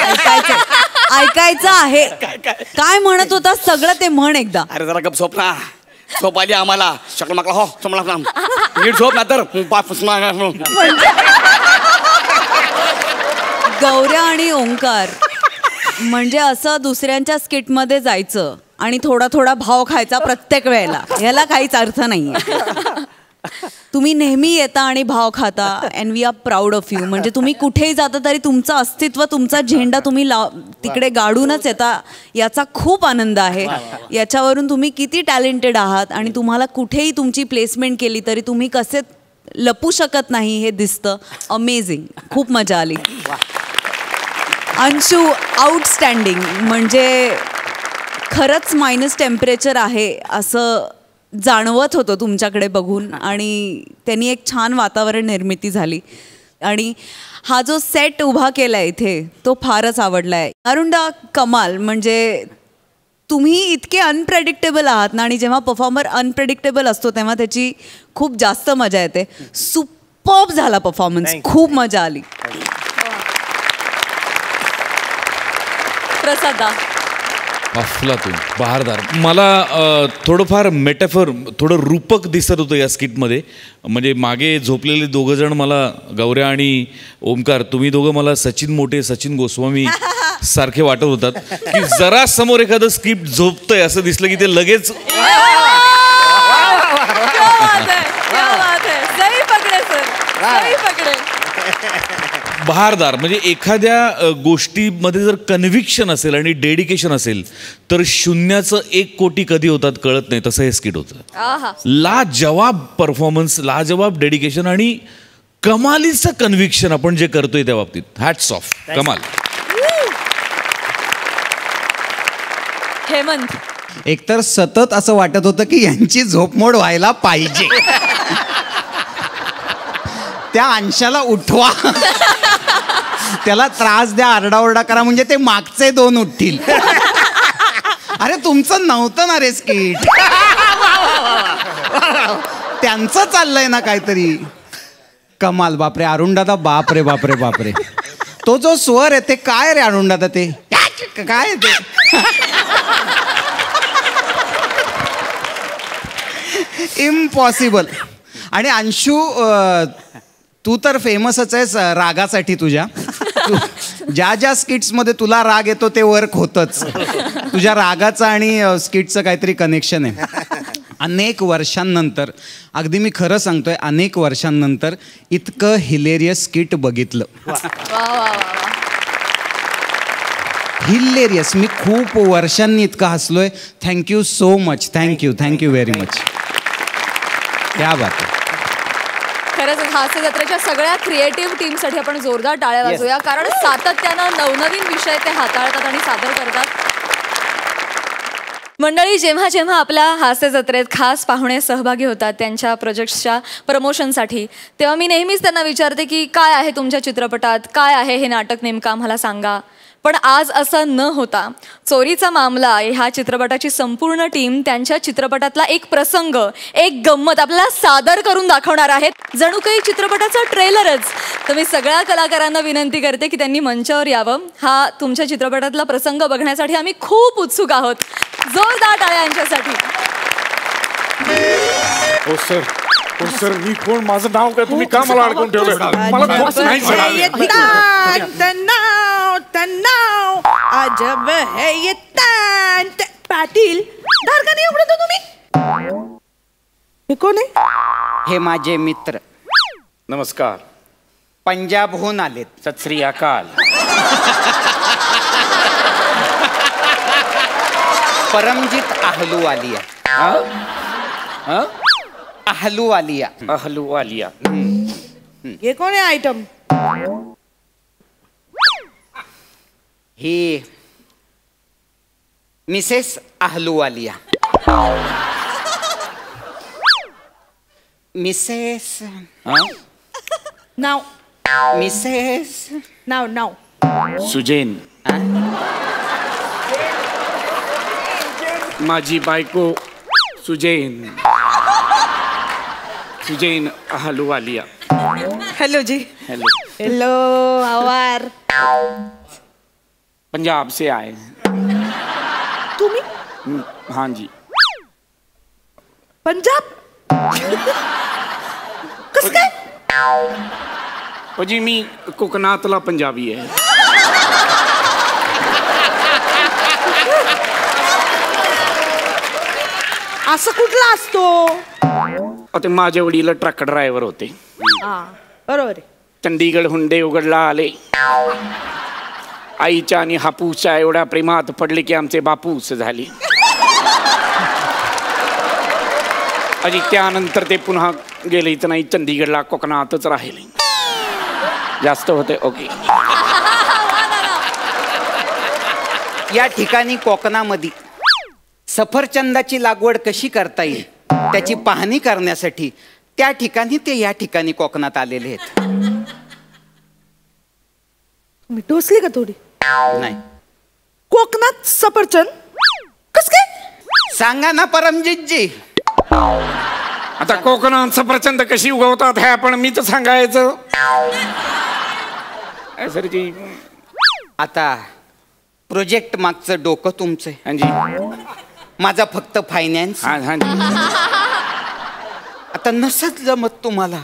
ऐकायचं आहे. काय म्हणत होता सगळं ते म्हण एकदा. अरे जरा गप झोप ना. झोप आली आम्हाला. शकल माकला हो समला नीट झोप ना तर गौऱ्या आणि ओंकार म्हणजे असं दुसऱ्यांच्या स्किटमध्ये जायचं आणि थोडा थोडा भाव खायचा प्रत्येक वेळेला. याला काहीच अर्थ नाहीये. तुम्ही नेहमी येता आणि भाव खाता and we are proud of you. म्हणजे तुम्ही कुठेही जाता तरी तुमचं अस्तित्व, तुमचा झेंडा तुम्ही तिकडे गाडूनच येता. याचा खूप आनंद आहे. याच्यावरून तुम्ही किती टॅलेंटेड आहात आणि तुम्हाला कुठेही तुमची प्लेसमेंट केली तरी तुम्ही कसे लपू शकत नाही हे दिसतं. अमेझिंग. खूप मजा आली. अंशू आउटस्टँडिंग. म्हणजे खरंच मायनस टेम्परेचर आहे असं जाणवत होतं तुमच्याकडे बघून आणि त्यांनी एक छान वातावरण निर्मिती झाली आणि हा जो सेट उभा केला इथे तो फारच आवडला आहे. अरुंडा कमाल, म्हणजे तुम्ही इतके अनप्रेडिक्टेबल आहात ना आणि जेव्हा परफॉर्मर अनप्रेडिक्टेबल असतो तेव्हा त्याची खूप जास्त मजा येते. सुपर्ब झाला परफॉर्मन्स, खूप मजा आली. प्रसादा अफलातून बहारदार. मला थोडंफार मेटाफर, थोडं रूपक दिसत होतं या स्किटमध्ये. म्हणजे मागे झोपलेले दोघं जण मला, गौऱ्या आणि ओमकार, तुम्ही दोघं मला सचिन मोटे, सचिन गोस्वामी सारखे वाटत होतात की जरा समोर एखादं स्किट झोपतंय असं दिसलं की ते लगेच बहारदार. म्हणजे एखाद्या गोष्टीमध्ये जर कन्व्हिक्शन असेल आणि डेडिकेशन असेल तर 0चं 1 कोटी कधी होतात कळत नाही, तसं हे स्किट होतं. लाजवाब परफॉर्मन्स, लाजवाब डेडिकेशन आणि कमालीचं कन्व्हिक्शन आपण जे करतोय त्या बाबतीत. हॅट्स ऑफ, कमाल. हेमंत. एकतर सतत असं वाटत होतं की यांची झोपमोड व्हायला पाहिजे, त्या अंशाला उठवा, त्याला त्रास द्या, आरडाओरडा करा, म्हणजे ते मागचे 2 उठतील. अरे तुमचं नव्हतं ना रे स्किट, त्यांचं चाललंय ना काहीतरी. कमाल. बापरे अरुणदादा, बापरे बापरे बापरे. तो जो स्वर आहे ते काय रे अरुणदादा, ते काय ते इम्पॉसिबल. आणि अंशू तू तर फेमसच आहेस रागासाठी. तुझ्या ज्या ज्या स्किट्समध्ये तुला राग येतो ते वर्क होतंच. तुझ्या रागाचं आणि स्किटचं काहीतरी कनेक्शन आहे. अनेक वर्षांनंतर, अगदी मी खरं सांगतोय, अनेक वर्षांनंतर इतकं हिलेरियस स्किट बघितलं. हिलेरियस. मी खूप वर्षांनी इतकं हसलोय. Thank you so much. Thank you very much. क्या बात आहे. खरंच हास्य जत्रेच्या सगळ्या क्रिएटिव्ह टीमसाठी आपण जोरदार टाळ्या वाजवूया, कारण सातत्यानं नवनवीन विषय ते हाताळतात आणि सादर करतात. मंडळी, जेव्हा जेव्हा आपल्या हास्य जत्रेत खास पाहुणे सहभागी होतात त्यांच्या प्रोजेक्ट्सच्या प्रमोशनसाठी, तेव्हा मी नेहमीच त्यांना विचारते की काय आहे तुमच्या चित्रपटात, काय आहे हे नाटक नेमकं आम्हाला सांगा. पण आज असं न होता चोरीचा मामला ह्या चित्रपटाची संपूर्ण टीम त्यांच्या चित्रपटातला एक प्रसंग, एक गंमत आपल्याला सादर करून दाखवणार आहेत. जणू काही चित्रपटाचा ट्रेलरच. तर मी सगळ्या कलाकारांना विनंती करते की त्यांनी मंचावर यावं. हा तुमच्या चित्रपटातला प्रसंग बघण्यासाठी आम्ही खूप उत्सुक आहोत. जोरदार टाळ्या यांच्यासाठी. हो सर, हो सर, मी कोण, माझं नाव काय, तुम्ही का मला अडकून ठेवलं? मला खूप नाही तन्नाव अजब है ये पाटील. दार का नाही उघडतो तुम्ही? हे कोण आहे? हे माझे मित्र. नमस्कार. पंजाबहून आलेत. सत श्री अकाल. परमजीत अहलूवालिया. अहलूवालिया. अहलूवालिया. हे कोण आहे आयटम? ही मिसेस अहलूवालिया. मिसेस नाव. मिसेस नाव. सुजैन. माझी बायको सुजैन. सुजैन अहलूवालिया. हेलो जी. हेलो आवार. पंजाब से आए. तुम्ही? हाँ जी. पंजाब? कस काय? जी मी कोकणातला पंजाबी आहे. असं कुठला असतो? ते माझे वडील ट्रक ड्रायव्हर होते. बरोबर आहे. चंडीगडहून देवगडला आले. आईच्या आणि हापूसच्या एवढ्या प्रेमात पडले की आमचे बापूस झाले. आणि त्यानंतर ते पुन्हा गेले इथं नाही, चंदीगडला कोकणातच राहिले. जास्त होते. ओके. या ठिकाणी कोकणामध्ये सफरचंदाची लागवड कशी करता येईल त्याची पाहणी करण्यासाठी त्या ठिकाणी ते या ठिकाणी कोकणात आलेले आहेत. मी टोचली का थोडी? नाही. कोकणात सफरचंद कस काय? सांगा ना परमजितजी. आता कोकणात सफरचंद कशी उगवतात हे आपण मीच सांगायचं. सरजी आता प्रोजेक्ट मागचं डोकं तुमचं. हांजी. माझा फक्त फायनान्स. आता नसत जमत तुम्हाला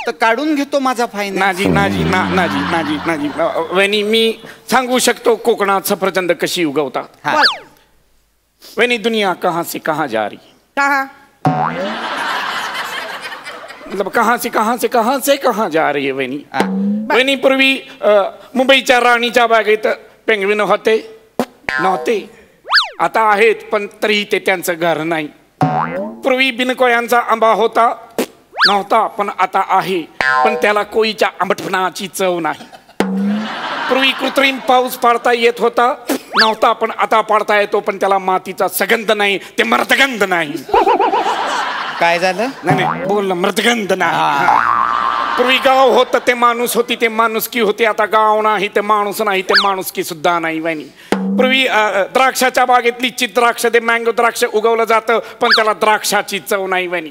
तर काढून घेतो माझा फायनान्स. नाजी वहिनी मी सांगू शकतो कोकणात सफरचंद कशी उगवतात. वहिनी दुनिया कहाँ से कहाँ जा रही. कहाँ मतलब कहाँ से कहाँ जा रही है वहिनी. वहिनी पूर्वी मुंबईच्या राणीच्या बागेत पेंग्विन होते नव्हते. आता आहेत पण तरीही ते त्यांचं घर नाही. पूर्वी बिनकोळ्यांचा आंबा होता नव्हता पण आता आहे पण त्याला कोळीच्या आंबटपणाची चव नाही. पूर्वी कृत्रिम पाऊस पाडता येत होता नव्हता पण आता पाडता येतो पण त्याला मातीचा सगंध नाही ते मर्दगंध नाही. काय झालं? नाही बोललं मर्दगंध नाही. पूर्वी गाव होतं ते माणूस होती ते माणुसकी होती. आता गाव नाही ते माणूस नाही ते माणुसकी सुद्धा नाही वहिनी. पूर्वी द्राक्षाच्या बागेतली द्राक्ष ते मँगो द्राक्ष उगवलं जातं पण त्याला द्राक्षाची चव नाही वहिनी.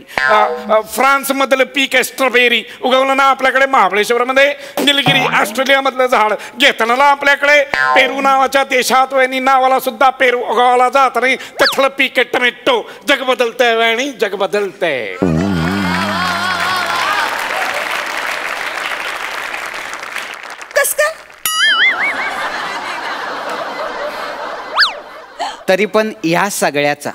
फ्रान्स मधलं पीक आहे स्ट्रॉबेरी उगवलं ना आपल्याकडे महाबळेश्वर मध्ये. निलगिरी ऑस्ट्रेलिया मधलं झाड घेतलं आपल्याकडे. पेरू नावाच्या देशात वहिनी नावाला सुद्धा पेरू उगवला जात नाही. तिथलं पीक आहे टोमॅटो. जग बदलतंय वहिनी जग बदलतंय. तरी पण या सगळ्याचा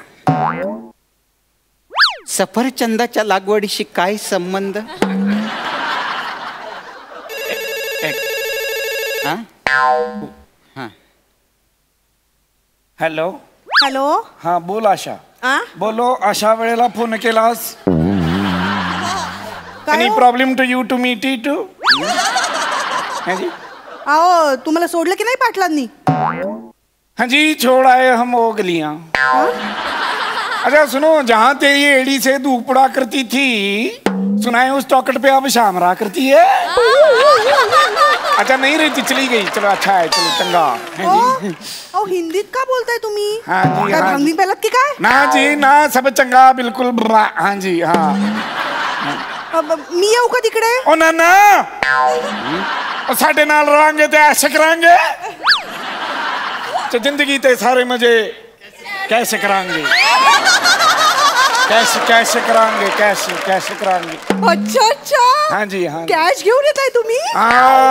सफरचंदाच्या लागवडीशी काय संबंध? Hello hello. हा बोल आशा. बोलो अशा वेळेला फोन केलास. Any problem to you to meet it. आओ तुम्हाला सोडलं की नाही पाटलांनी? हाँ जी छोड़ाए हम वो गलियां. अच्छा सुनो जहाँ ते ये एड़ी से धूपड़ा करती थी सुनाए उस चौकट पे अब शामरा करती है. अच्छा नहीं रहती चली गई. चलो अच्छा है चलो चंगा. ओ हिंदीत का बोलताय तुम्ही? हाँ जी काय भांगनी पेलत की काय? ना जी ना सब चंगा बिल्कुल. हाँ जी हाँ. मी येऊ का तिकडे? ओ ना ना साडे नाल रहांगे ते ऐसे करांगे. तो जिंदगी ते सारे मजे कैसे करांगे. कैसे करांगे कैसे करांगे. अच्छा हाँ जी हाँ. कॅश घेऊन येताय तुम्ही? हाँ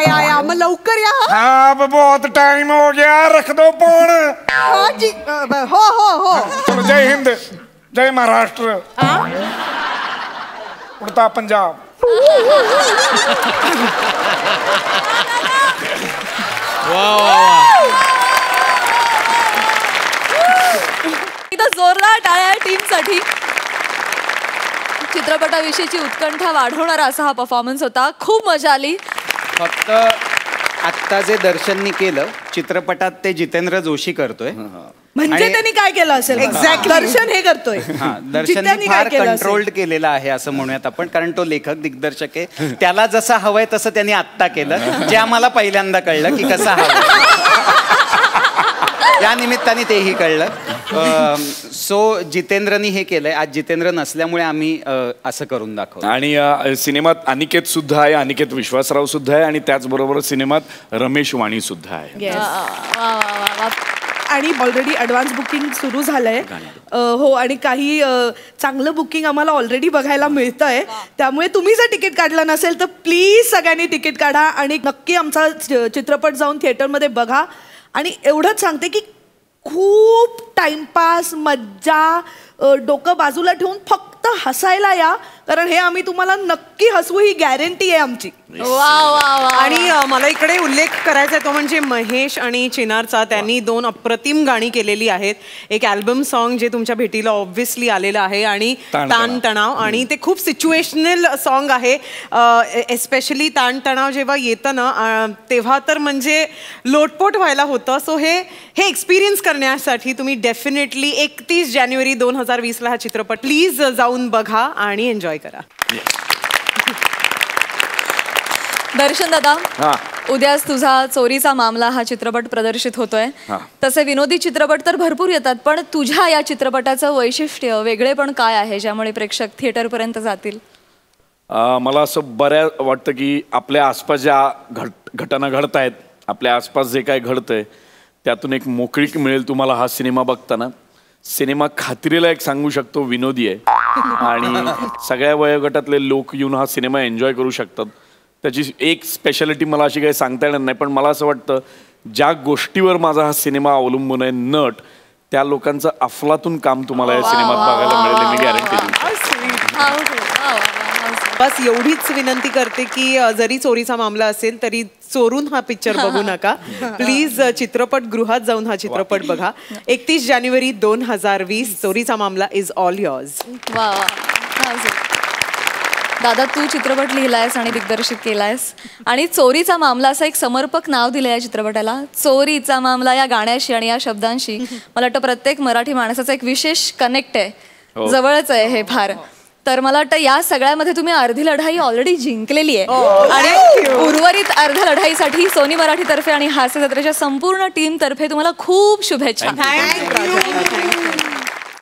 या मग लवकर या. हाँ अब बहुत टाइम हो गया रख दो फोन. हाँ जी हो. चलो जय हिंद जय महाराष्ट्र उड़ता पंजाब. एकदा जोरदार टाळ्या टीमसाठी. चित्रपटाविषयीची उत्कंठा वाढवणारा असा हा परफॉर्मन्स होता. खूप मजा आली. फक्त आत्ता जे दर्शननी केलं चित्रपटात ते जितेंद्र जोशी करतोय. म्हणजे त्यांनी काय केलं असेल? एक्झॅक्ट दर्शन हे करतोय. दर्शननी फार कंट्रोल्ड केलेलं आहे असं म्हणूयात आपण. कारण तो लेखक दिग्दर्शक आहे. त्याला जसं हवंय तसं त्यांनी आत्ता केलं जे आम्हाला पहिल्यांदा कळलं की कसं हवं. या निमित्ताने तेही कळलं. सो जितेंद्रनी हे केलंय. आज जितेंद्र नसल्यामुळे आम्ही असं करून दाखवलं. आणि सिनेमात अनिकेत सुद्धा आहे. अनिकेत विश्वासराव सुद्धा आहे आणि त्याचबरोबर सिनेमात रमेश वाणी सुद्धा आहे. आणि ऑलरेडी ॲडव्हान्स बुकिंग सुरू झालंय. हो आणि काही चांगलं बुकिंग आम्हाला ऑलरेडी बघायला मिळतंय. त्यामुळे तुम्ही जर तिकीट काढलं नसेल तर प्लीज सगळ्यांनी तिकीट काढा आणि नक्की आमचा चित्रपट जाऊन थिएटरमध्ये बघा. आणि एवढंच सांगते की खूप टाइमपास मज्जा डोकं बाजूला ठेवून फक्त आता हसायला या, कारण हे आम्ही तुम्हाला नक्की हसवू ही गॅरंटी आहे आमची. आणि मला इकडे उल्लेख करायचा आहे तो म्हणजे महेश आणि चिनारचा. त्यांनी 2 अप्रतिम गाणी केलेली आहेत. एक अल्बम सॉन्ग जे तुमच्या भेटीला ऑब्व्हियसली आलेलं आहे आणि ताणतणाव, आणि ते खूप सिच्युएशनल सॉन्ग आहे. एस्पेशली ताणतणाव जेव्हा येतं ना तेव्हा तर म्हणजे लोटपोट व्हायला होतं. सो हे एक्सपिरियन्स करण्यासाठी तुम्ही डेफिनेटली 31 जानेवारी 2020ला हा चित्रपट प्लीज जाऊन बघा आणि एन्जॉय करा. दर्शन दादा, उद्याच तुझा चोरीचा मामला हा चित्रपट प्रदर्शित होतोय. तसे विनोदी चित्रपट तर भरपूर येतात, पण तुझ्या या चित्रपटाचं वैशिष्ट्य वेगळेपण काय आहे ज्यामुळे प्रेक्षक थिएटर पर्यंत जातील? मला असं बऱ्याच वाटतं की आपल्या आसपास ज्या घटना घडत आहेत, आपल्या आसपास जे काय घडतंय त्यातून एक मोकळीक मिळेल तुम्हाला हा सिनेमा बघताना. सिनेमा खात्रीला एक सांगू शकतो विनोदी आहे आणि सगळ्या वयोगटातले लोक येऊन हा सिनेमा एन्जॉय करू शकतात. त्याची एक स्पेशालिटी मला अशी काही सांगता येणार नाही, पण मला असं वाटतं ज्या गोष्टीवर माझा हा सिनेमा अवलंबून आहे, नट, त्या लोकांचं अफलातून काम तुम्हाला या सिनेमात बघायला मिळेल, मी गॅरंटी देऊ. बस एवढीच विनंती करते की जरी चोरीचा मामला असेल तरी चोरून हा पिक्चर बघू नका. प्लीज चित्रपटगृहात जाऊन हा चित्रपट बघा. 31 जानेवारी 2020 चोरीचा मामला इज ऑल युअर्स. दादा, तू चित्रपट लिहिलायस आणि दिग्दर्शित केलायस आणि चोरीचा मामला असं एक समर्पक नाव दिलं या चित्रपटाला. चोरीचा मामला या गाण्याशी आणि या शब्दांशी मला वाटतं प्रत्येक मराठी माणसाचा एक विशेष कनेक्ट आहे, जवळच आहे हे फार. तर मला वाटतं या सगळ्यामध्ये तुम्ही अर्धी लढाई ऑलरेडी जिंकलेली आहे आणि उर्वरित अर्ध्या लढाईसाठी सोनी मराठीतर्फे आणि हास्य जत्रेच्या संपूर्ण टीमतर्फे तुम्हाला खूप शुभेच्छा.